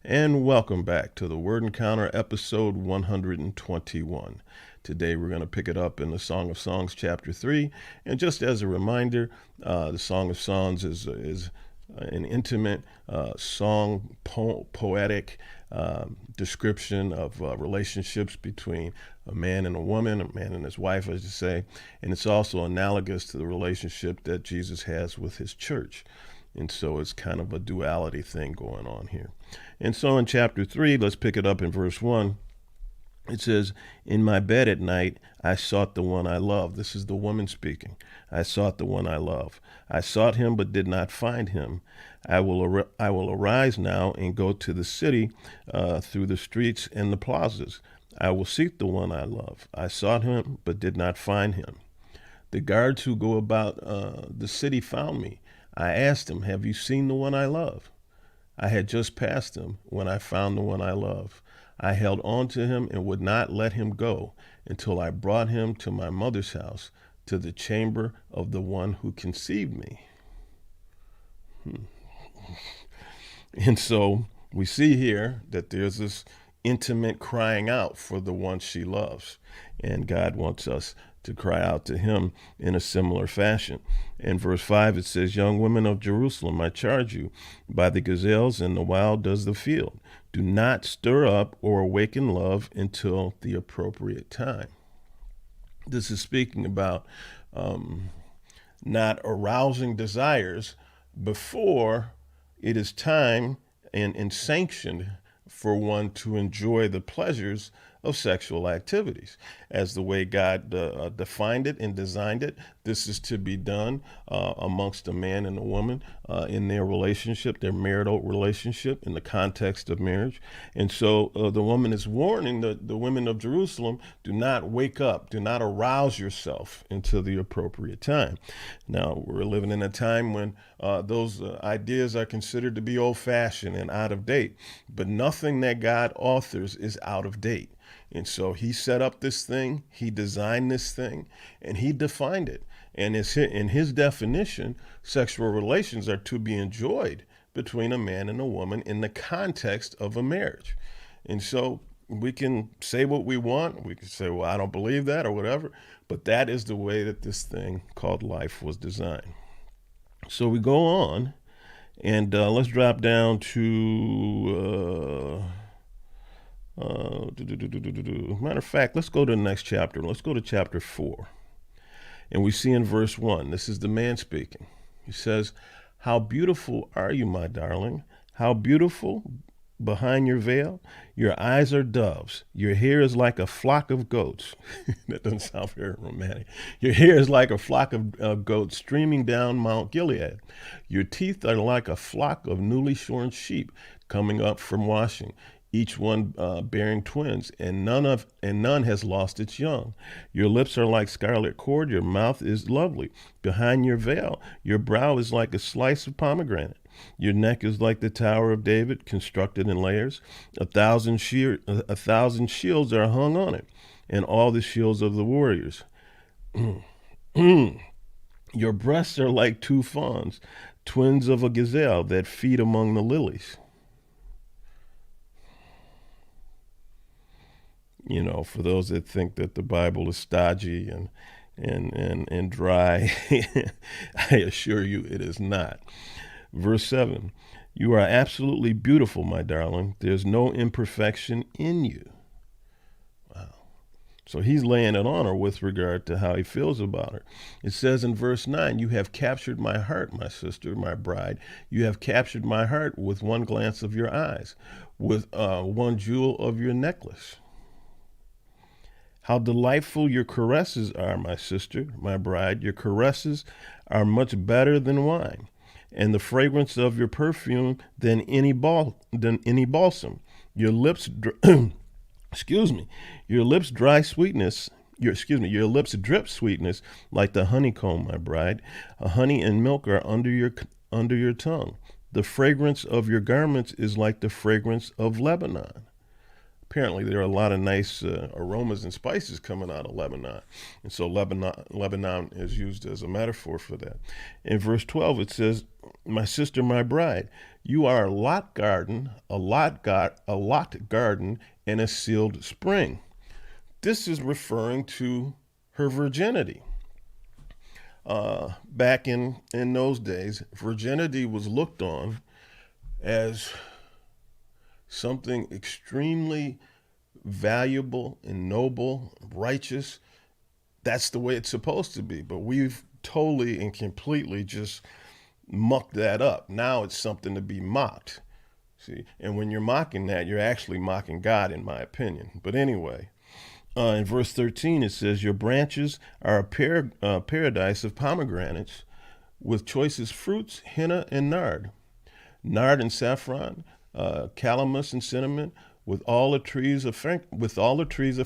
And welcome back to the Word Encounter, episode 121. Today we're going to pick it up in the Song of Songs, chapter 3. And just as a reminder, the Song of Songs is an intimate poetic description of relationships between a man and a woman, a man and his wife, as you say. And it's also analogous to the relationship that Jesus has with his church. And so it's kind of a duality thing going on here. And so in chapter 3, let's pick it up in verse 1. It says, "In my bed at night, I sought the one I love." This is the woman speaking. "I sought the one I love. I sought him, but did not find him. I will arise now and go to the city through the streets and the plazas. I will seek the one I love. I sought him, but did not find him. The guards who go about the city found me. I asked him, 'Have you seen the one I love?' I had just passed him when I found the one I love. I held on to him and would not let him go until I brought him to my mother's house, to the chamber of the one who conceived me." And so we see here that there's this intimate crying out for the one she loves. And God wants us to cry out to him in a similar fashion. In verse 5, it says, "Young women of Jerusalem, I charge you, by the gazelles and the wild does the field, do not stir up or awaken love until the appropriate time." This is speaking about not arousing desires before it is time and sanctioned for one to enjoy the pleasures of sexual activities. As the way God defined it and designed it, this is to be done amongst a man and a woman in their relationship, their marital relationship, in the context of marriage. And so the woman is warning the women of Jerusalem, do not wake up, do not arouse yourself until the appropriate time. Now, we're living in a time when those ideas are considered to be old-fashioned and out of date, but nothing that God authors is out of date. And so he set up this thing, he designed this thing, and he defined it. And in his definition, sexual relations are to be enjoyed between a man and a woman in the context of a marriage. And so we can say what we want. We can say, well, I don't believe that or whatever. But that is the way that this thing called life was designed. So we go on, and let's drop down to... matter of fact, let's go to the next chapter. Let's go to chapter 4. And we see in verse 1, this is the man speaking. He says, "How beautiful are you, my darling? How beautiful behind your veil? Your eyes are doves. Your hair is like a flock of goats." That doesn't sound very romantic. "Your hair is like a flock of goats streaming down Mount Gilead. Your teeth are like a flock of newly shorn sheep coming up from washing, each one bearing twins, and none has lost its young. Your lips are like scarlet cord, your mouth is lovely. Behind your veil, your brow is like a slice of pomegranate. Your neck is like the Tower of David, constructed in layers. 1,000 shields are hung on it, and all the shields of the warriors. Your breasts are like two fawns, twins of a gazelle that feed among the lilies." You know, for those that think that the Bible is stodgy and dry, I assure you it is not. Verse 7, "You are absolutely beautiful, my darling. There's no imperfection in you." Wow. So he's laying it on her with regard to how he feels about her. It says in verse 9, "You have captured my heart, my sister, my bride. You have captured my heart with one glance of your eyes, with one jewel of your necklace. How delightful your caresses are, my sister, my bride. Your caresses are much better than wine, and the fragrance of your perfume than any balsam. Your lips, your lips your lips drip sweetness like the honeycomb, my bride. Honey and milk are under your tongue. The fragrance of your garments is like the fragrance of Lebanon." Apparently, there are a lot of nice aromas and spices coming out of Lebanon. And so Lebanon is used as a metaphor for that. In verse 12, it says, my sister, my bride, you are a lot garden, a lot garden, and a sealed spring. This is referring to her virginity. Back in those days, virginity was looked on as something extremely valuable and noble, righteous. That's the way it's supposed to be. But we've totally and completely just mucked that up. Now it's something to be mocked. See, and when you're mocking that, you're actually mocking God, in my opinion. But anyway, in verse 13, it says, your branches are a paradise of pomegranates with choicest fruits, henna and nard and saffron, calamus and cinnamon, with all the trees of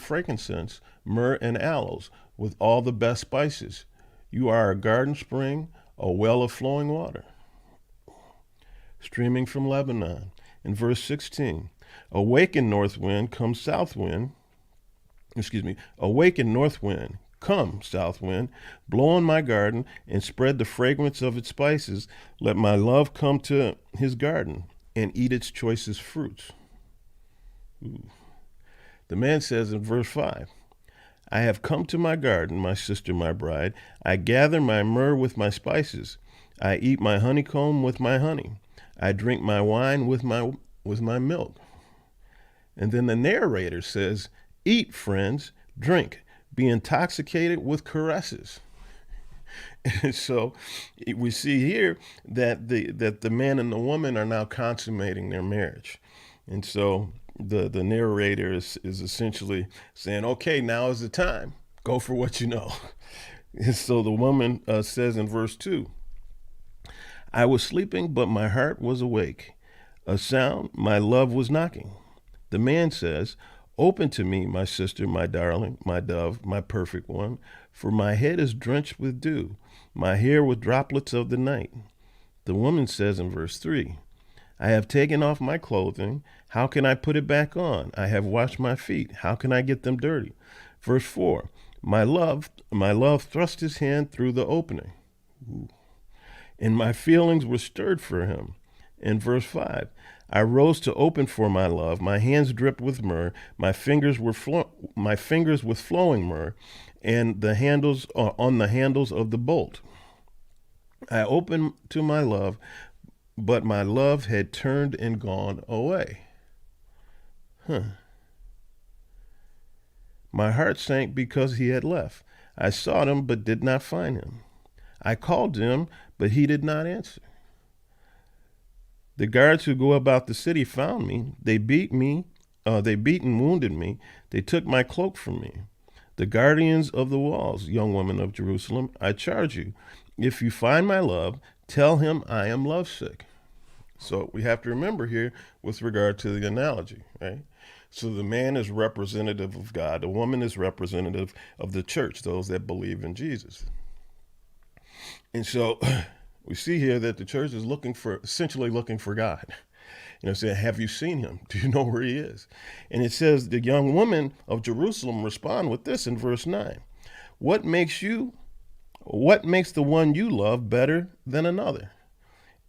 frankincense, myrrh and aloes, with all the best spices. You are a garden spring, a well of flowing water, streaming from Lebanon. In verse 16, awaken north wind, come south wind. Awaken north wind, come south wind, blow on my garden and spread the fragrance of its spices. Let my love come to his garden and eat its choicest fruits. Ooh. The man says in verse 5, I have come to my garden, my sister, my bride. I gather my myrrh with my spices. I eat my honeycomb with my honey. I drink my wine with my milk. And then the narrator says, eat, friends, drink, be intoxicated with caresses. And so we see here that the man and the woman are now consummating their marriage. And so the narrator is essentially saying, okay, now is the time. Go for what you know. And so the woman says in verse 2, I was sleeping, but my heart was awake. A sound, my love was knocking. The man says, open to me, my sister, my darling, my dove, my perfect one, for my head is drenched with dew, my hair with droplets of the night. The woman says in verse 3, I have taken off my clothing. How can I put it back on? I have washed my feet. How can I get them dirty? Verse 4, my love thrust his hand through the opening. Ooh. And my feelings were stirred for him. In verse 5, I rose to open for my love. My hands dripped with myrrh. My fingers with flowing myrrh, and the handles on the handles of the bolt. I opened to my love, but my love had turned and gone away. My heart sank because he had left. I sought him, but did not find him. I called him, but he did not answer. The guards who go about the city found me. They beat and wounded me. They took my cloak from me. The guardians of the walls, young women of Jerusalem, I charge you, if you find my love, tell him I am lovesick. So we have to remember here with regard to the analogy, right? So the man is representative of God. The woman is representative of the church, those that believe in Jesus. And so we see here that the church is essentially looking for God. Saying, have you seen him? Do you know where he is? And it says the young women of Jerusalem respond with this in verse 9. What makes the one you love better than another?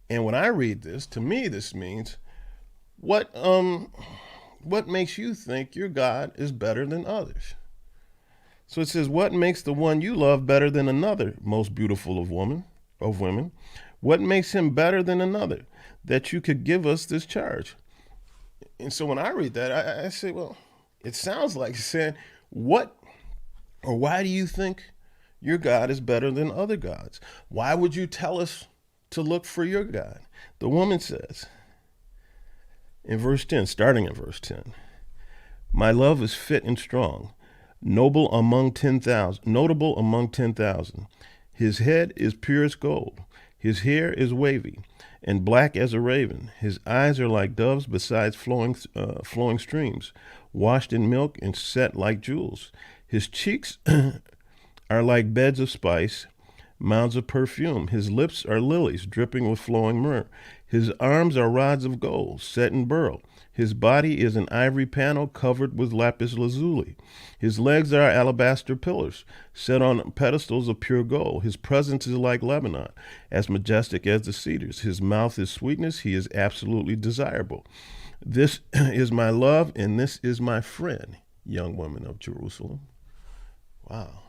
And when I read this, to me, this means what makes you think your God is better than others? So it says, what makes the one you love better than another, most beautiful of women? What makes him better than another, that you could give us this charge? And so when I read that, I say, well, it sounds like saying, what or why do you think your God is better than other gods? Why would you tell us to look for your God? The woman says in verse 10, starting in verse 10, my love is fit and strong, notable among 10,000. His head is pure as gold. His hair is wavy and black as a raven. His eyes are like doves beside flowing streams, washed in milk and set like jewels. His cheeks are like beds of spice, mounds of perfume. His lips are lilies dripping with flowing myrrh. His arms are rods of gold, set in beryl. His body is an ivory panel covered with lapis lazuli. His legs are alabaster pillars, set on pedestals of pure gold. His presence is like Lebanon, as majestic as the cedars. His mouth is sweetness. He is absolutely desirable. This is my love, and this is my friend, young women of Jerusalem. Wow.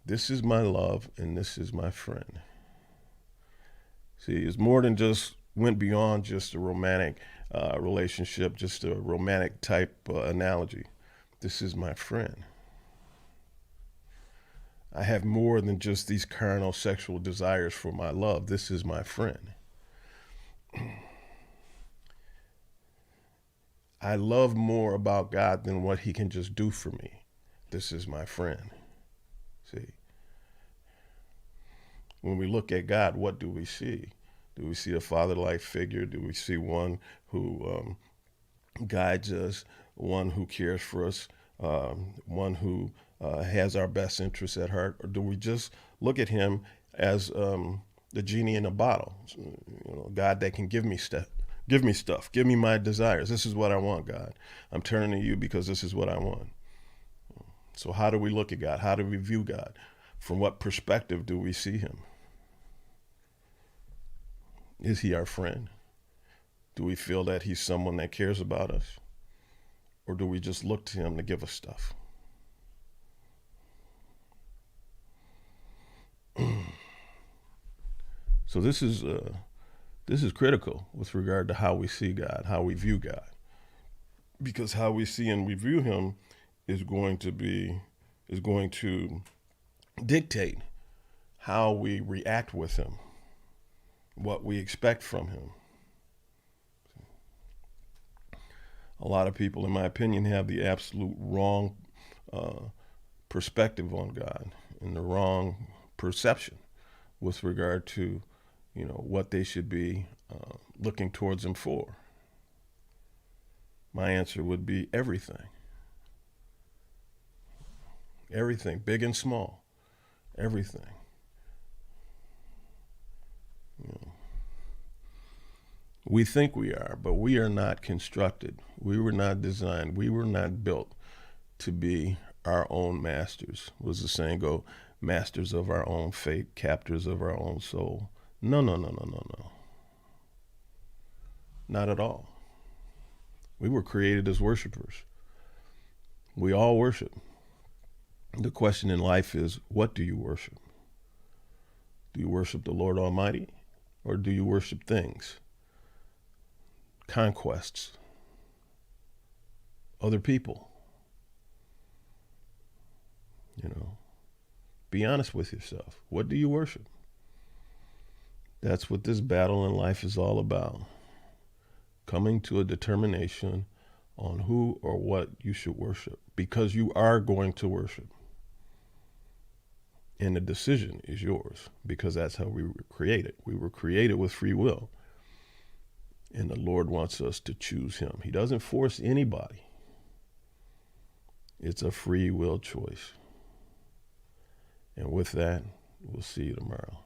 This is my love, and this is my friend. See, it's more than just went beyond just a romantic relationship, just a romantic type analogy. This is my friend. I have more than just these carnal sexual desires for my love. This is my friend. I love more about God than what he can just do for me. This is my friend. See, when we look at God, what do we see? Do we see a father-like figure? Do we see one who guides us, one who cares for us, one who has our best interests at heart? Or do we just look at him as the genie in a bottle, God that can give me stuff, give me my desires. This is what I want, God. I'm turning to you because this is what I want. So how do we look at God? How do we view God? From what perspective do we see him? Is he our friend? Do we feel that he's someone that cares about us? Or do we just look to him to give us stuff? So this is critical with regard to how we see God, how we view God. Because how we see and we view him is going to dictate how we react with him, what we expect from him. A lot of people, in my opinion, have the absolute wrong perspective on God and the wrong perception with regard to, what they should be looking towards him for. My answer would be everything. Everything, big and small, everything. We think we are, but we are not constructed. We were not designed. We were not built to be our own masters. Was the saying go, masters of our own fate, captors of our own soul. No. Not at all. We were created as worshipers. We all worship. The question in life is, what do you worship? Do you worship the Lord Almighty, or do you worship things, conquests, other people? Be honest with yourself. What do you worship? That's what this battle in life is all about. Coming to a determination on who or what you should worship, because you are going to worship. And the decision is yours, because that's how we were created. We were created with free will. And the Lord wants us to choose him. He doesn't force anybody. It's a free will choice. And with that, we'll see you tomorrow.